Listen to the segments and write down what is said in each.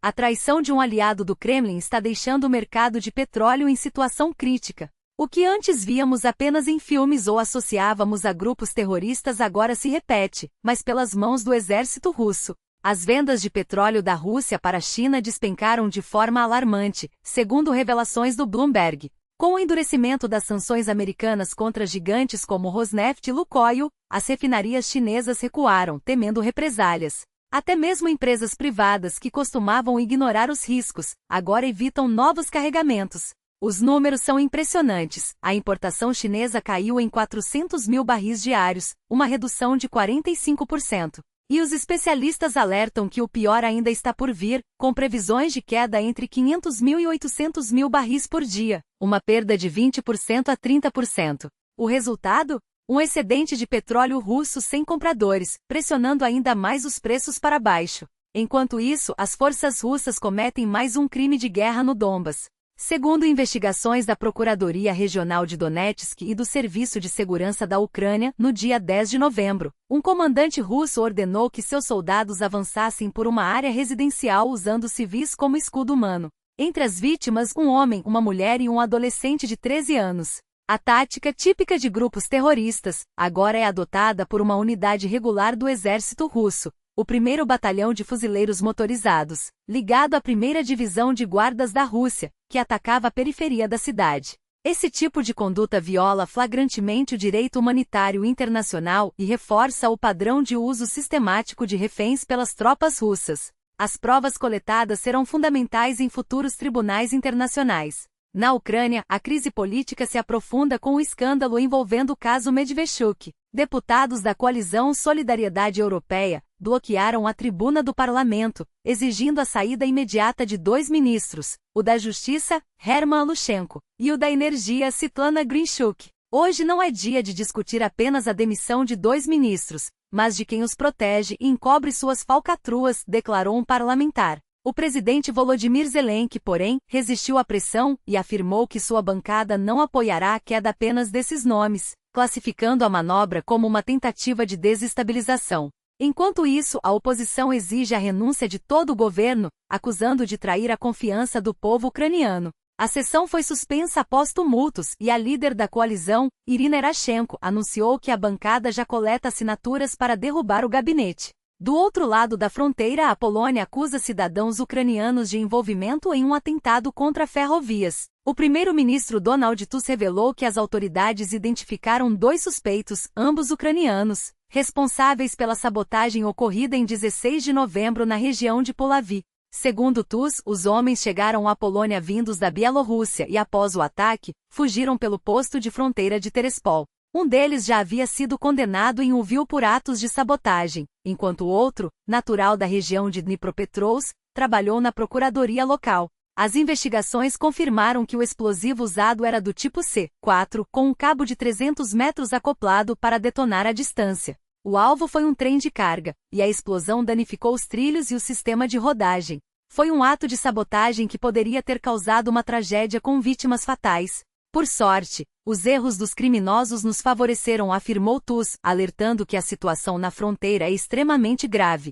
A traição de um aliado do Kremlin está deixando o mercado de petróleo em situação crítica. O que antes víamos apenas em filmes ou associávamos a grupos terroristas agora se repete, mas pelas mãos do exército russo. As vendas de petróleo da Rússia para a China despencaram de forma alarmante, segundo revelações do Bloomberg. Com o endurecimento das sanções americanas contra gigantes como Rosneft e Lukoil, as refinarias chinesas recuaram, temendo represálias. Até mesmo empresas privadas que costumavam ignorar os riscos, agora evitam novos carregamentos. Os números são impressionantes. A importação chinesa caiu em 400 mil barris diários, uma redução de 45%. E os especialistas alertam que o pior ainda está por vir, com previsões de queda entre 500 mil e 800 mil barris por dia, uma perda de 20% a 30%. O resultado? Um excedente de petróleo russo sem compradores, pressionando ainda mais os preços para baixo. Enquanto isso, as forças russas cometem mais um crime de guerra no Donbas. Segundo investigações da Procuradoria Regional de Donetsk e do Serviço de Segurança da Ucrânia, no dia 10 de novembro, um comandante russo ordenou que seus soldados avançassem por uma área residencial usando civis como escudo humano. Entre as vítimas, um homem, uma mulher e um adolescente de 13 anos. A tática típica de grupos terroristas, agora é adotada por uma unidade regular do exército russo, o 1º Batalhão de Fuzileiros Motorizados, ligado à 1ª Divisão de Guardas da Rússia, que atacava a periferia da cidade. Esse tipo de conduta viola flagrantemente o direito humanitário internacional e reforça o padrão de uso sistemático de reféns pelas tropas russas. As provas coletadas serão fundamentais em futuros tribunais internacionais. Na Ucrânia, a crise política se aprofunda com o escândalo envolvendo o caso Medvedchuk. Deputados da coalizão Solidariedade Europeia bloquearam a tribuna do parlamento, exigindo a saída imediata de 2 ministros, o da Justiça, Herman Lushenko, e o da Energia, Svitlana Grinchuk. Hoje não é dia de discutir apenas a demissão de 2 ministros, mas de quem os protege e encobre suas falcatruas, declarou um parlamentar. O presidente Volodymyr Zelensky, porém, resistiu à pressão e afirmou que sua bancada não apoiará a queda apenas desses nomes, classificando a manobra como uma tentativa de desestabilização. Enquanto isso, a oposição exige a renúncia de todo o governo, acusando de trair a confiança do povo ucraniano. A sessão foi suspensa após tumultos e a líder da coalizão, Irina Erashenko, anunciou que a bancada já coleta assinaturas para derrubar o gabinete. Do outro lado da fronteira, a Polônia acusa cidadãos ucranianos de envolvimento em um atentado contra ferrovias. O primeiro-ministro Donald Tusk revelou que as autoridades identificaram 2 suspeitos, ambos ucranianos, responsáveis pela sabotagem ocorrida em 16 de novembro na região de Polavi. Segundo Tusk, os homens chegaram à Polônia vindos da Bielorrússia e, após o ataque, fugiram pelo posto de fronteira de Terespol. Um deles já havia sido condenado em Lviv por atos de sabotagem, enquanto o outro, natural da região de Dnipropetrovsk, trabalhou na procuradoria local. As investigações confirmaram que o explosivo usado era do tipo C4, com um cabo de 300 metros acoplado para detonar à distância. O alvo foi um trem de carga, e a explosão danificou os trilhos e o sistema de rodagem. Foi um ato de sabotagem que poderia ter causado uma tragédia com vítimas fatais. Por sorte, os erros dos criminosos nos favoreceram, afirmou Tusk, alertando que a situação na fronteira é extremamente grave.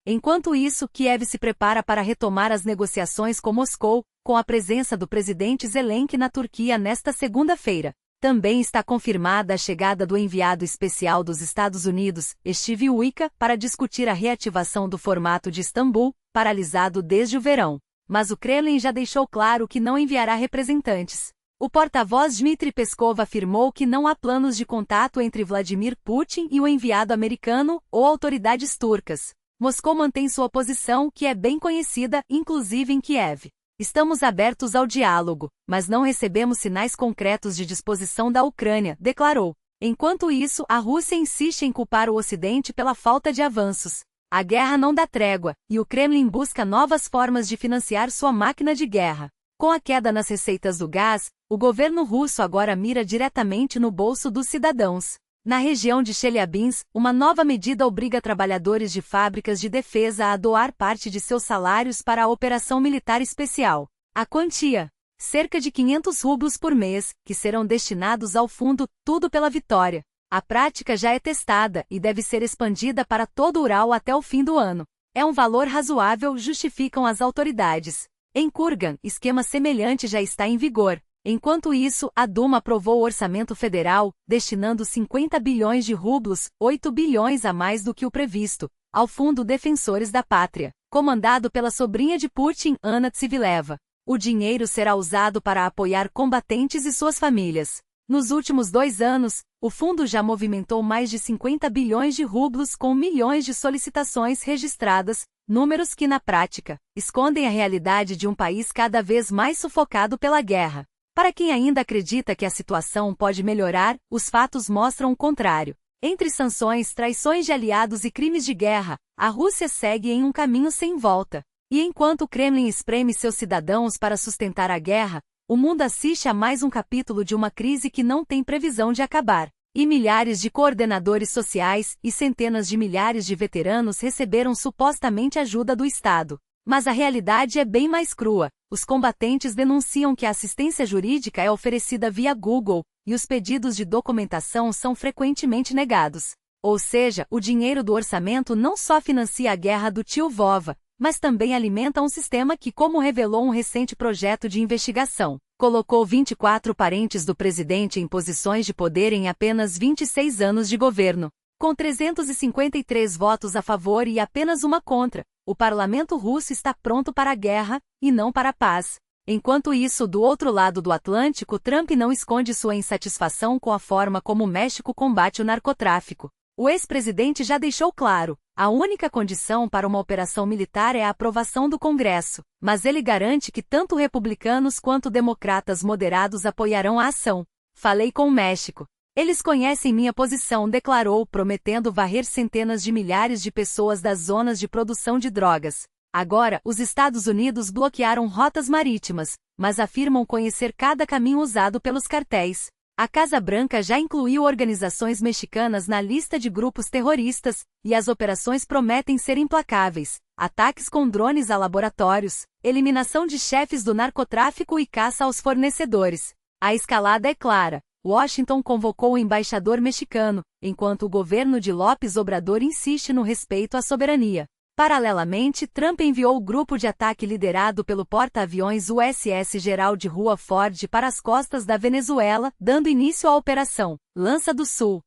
Enquanto isso, Kiev se prepara para retomar as negociações com Moscou, com a presença do presidente Zelensky na Turquia nesta segunda-feira. Também está confirmada a chegada do enviado especial dos Estados Unidos, Steve Witkoff, para discutir a reativação do formato de Istambul, paralisado desde o verão. Mas o Kremlin já deixou claro que não enviará representantes. O porta-voz Dmitry Peskov afirmou que não há planos de contato entre Vladimir Putin e o enviado americano ou autoridades turcas. Moscou mantém sua posição, que é bem conhecida, inclusive em Kiev. Estamos abertos ao diálogo, mas não recebemos sinais concretos de disposição da Ucrânia, declarou. Enquanto isso, a Rússia insiste em culpar o Ocidente pela falta de avanços. A guerra não dá trégua, e o Kremlin busca novas formas de financiar sua máquina de guerra. Com a queda nas receitas do gás, o governo russo agora mira diretamente no bolso dos cidadãos. Na região de Chelyabinsk, uma nova medida obriga trabalhadores de fábricas de defesa a doar parte de seus salários para a operação militar especial. A quantia, cerca de 500 rublos por mês, que serão destinados ao fundo Tudo pela Vitória. A prática já é testada e deve ser expandida para todo o Ural até o fim do ano. É um valor razoável, justificam as autoridades. Em Kurgan, esquema semelhante já está em vigor. Enquanto isso, a Duma aprovou o orçamento federal, destinando 50 bilhões de rublos, 8 bilhões a mais do que o previsto, ao Fundo Defensores da Pátria, comandado pela sobrinha de Putin, Anna Tsivileva. O dinheiro será usado para apoiar combatentes e suas famílias. Nos últimos 2 anos, o fundo já movimentou mais de 50 bilhões de rublos com milhões de solicitações registradas, números que, na prática, escondem a realidade de um país cada vez mais sufocado pela guerra. Para quem ainda acredita que a situação pode melhorar, os fatos mostram o contrário. Entre sanções, traições de aliados e crimes de guerra, a Rússia segue em um caminho sem volta. E enquanto o Kremlin espreme seus cidadãos para sustentar a guerra, o mundo assiste a mais um capítulo de uma crise que não tem previsão de acabar. E milhares de coordenadores sociais e centenas de milhares de veteranos receberam supostamente ajuda do Estado. Mas a realidade é bem mais crua. Os combatentes denunciam que a assistência jurídica é oferecida via Google, e os pedidos de documentação são frequentemente negados. Ou seja, o dinheiro do orçamento não só financia a guerra do tio Vova, mas também alimenta um sistema que, como revelou um recente projeto de investigação, colocou 24 parentes do presidente em posições de poder em apenas 26 anos de governo. Com 353 votos a favor e apenas uma contra, o parlamento russo está pronto para a guerra, e não para a paz. Enquanto isso, do outro lado do Atlântico, Trump não esconde sua insatisfação com a forma como o México combate o narcotráfico. O ex-presidente já deixou claro, a única condição para uma operação militar é a aprovação do Congresso, mas ele garante que tanto republicanos quanto democratas moderados apoiarão a ação. Falei com o México. Eles conhecem minha posição, declarou, prometendo varrer centenas de milhares de pessoas das zonas de produção de drogas. Agora, os Estados Unidos bloquearam rotas marítimas, mas afirmam conhecer cada caminho usado pelos cartéis. A Casa Branca já incluiu organizações mexicanas na lista de grupos terroristas, e as operações prometem ser implacáveis. Ataques com drones a laboratórios, eliminação de chefes do narcotráfico e caça aos fornecedores. A escalada é clara. Washington convocou o embaixador mexicano, enquanto o governo de López Obrador insiste no respeito à soberania. Paralelamente, Trump enviou o grupo de ataque liderado pelo porta-aviões USS Gerald Rua Ford para as costas da Venezuela, dando início à Operação Lança do Sul.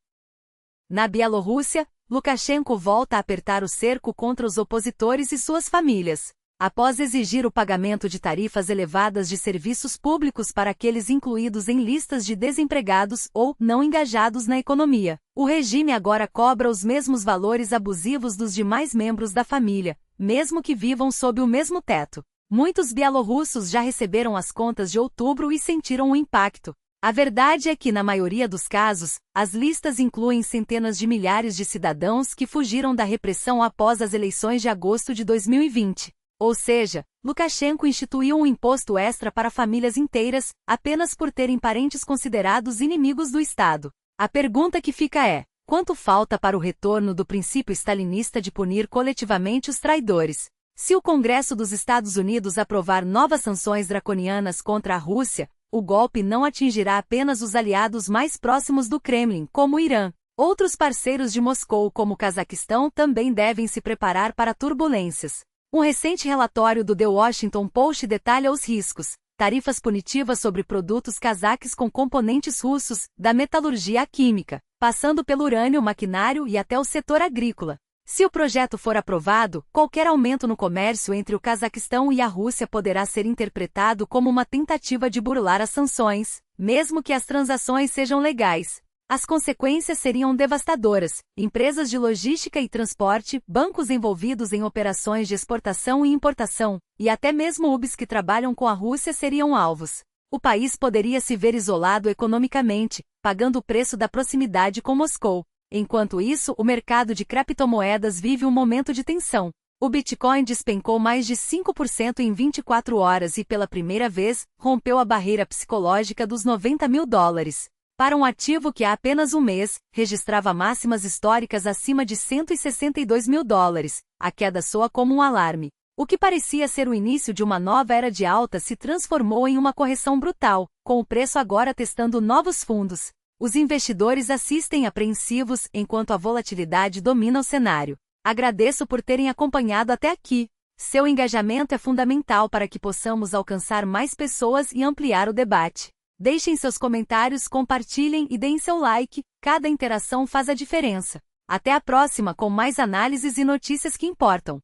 Na Bielorrússia, Lukashenko volta a apertar o cerco contra os opositores e suas famílias. Após exigir o pagamento de tarifas elevadas de serviços públicos para aqueles incluídos em listas de desempregados ou não engajados na economia, o regime agora cobra os mesmos valores abusivos dos demais membros da família, mesmo que vivam sob o mesmo teto. Muitos bielorrussos já receberam as contas de outubro e sentiram o impacto. A verdade é que, na maioria dos casos, as listas incluem centenas de milhares de cidadãos que fugiram da repressão após as eleições de agosto de 2020. Ou seja, Lukashenko instituiu um imposto extra para famílias inteiras, apenas por terem parentes considerados inimigos do Estado. A pergunta que fica é: quanto falta para o retorno do princípio stalinista de punir coletivamente os traidores? Se o Congresso dos Estados Unidos aprovar novas sanções draconianas contra a Rússia, o golpe não atingirá apenas os aliados mais próximos do Kremlin, como o Irã. Outros parceiros de Moscou, como o Cazaquistão, também devem se preparar para turbulências. Um recente relatório do The Washington Post detalha os riscos, tarifas punitivas sobre produtos cazaques com componentes russos, da metalurgia à química, passando pelo urânio, maquinário e até o setor agrícola. Se o projeto for aprovado, qualquer aumento no comércio entre o Cazaquistão e a Rússia poderá ser interpretado como uma tentativa de burlar as sanções, mesmo que as transações sejam legais. As consequências seriam devastadoras. Empresas de logística e transporte, bancos envolvidos em operações de exportação e importação, e até mesmo UBS que trabalham com a Rússia seriam alvos. O país poderia se ver isolado economicamente, pagando o preço da proximidade com Moscou. Enquanto isso, o mercado de criptomoedas vive um momento de tensão. O Bitcoin despencou mais de 5% em 24 horas e, pela primeira vez, rompeu a barreira psicológica dos $90.000. Para um ativo que há apenas um mês, registrava máximas históricas acima de $162.000, a queda soa como um alarme. O que parecia ser o início de uma nova era de alta se transformou em uma correção brutal, com o preço agora testando novos fundos. Os investidores assistem apreensivos enquanto a volatilidade domina o cenário. Agradeço por terem acompanhado até aqui. Seu engajamento é fundamental para que possamos alcançar mais pessoas e ampliar o debate. Deixem seus comentários, compartilhem e deem seu like, cada interação faz a diferença. Até a próxima com mais análises e notícias que importam.